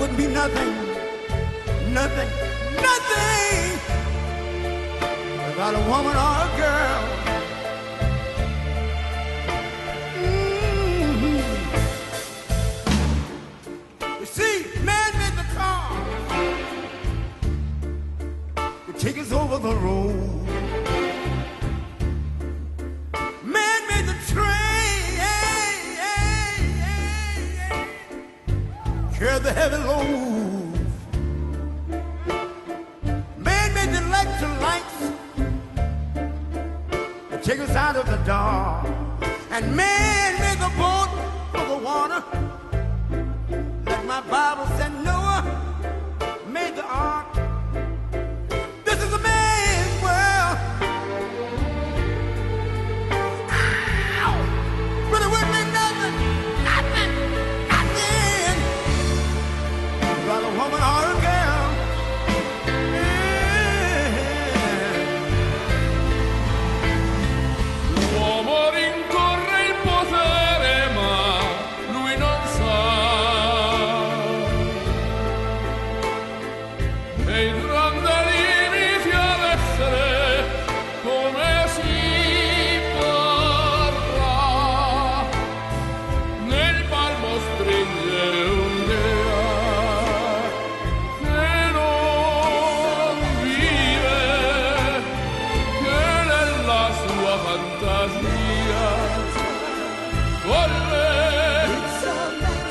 wouldn't be nothing, nothing, nothing without a woman or a girl. You see, man made the car to take us over the road. Man made the train, carry the heavy load. Man made the electric lights to take us out of the dark. And man made the boat for the water. Like my Bible said, Noah made the ark. This is a man's world. Ow! But it wouldn't be nothing, nothing, nothing without a woman or a girl. L'uomo rincorre il potere, ma lui non sa nei grandi limiti ad essere come si vorrà. Nel palmo stringe un'idea che non vive, che nella sua fantasia corre,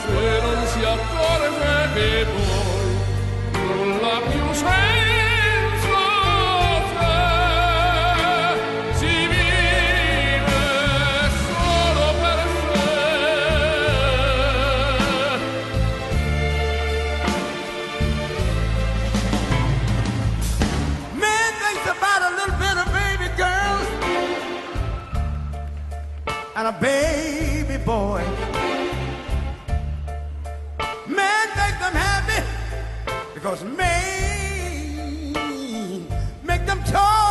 se non si accorge che poi non l'ha più senso, se si vive solo per sé. Man thinks about a little bit of baby girls and a baby boy. Man thinks them happy because man make them toy.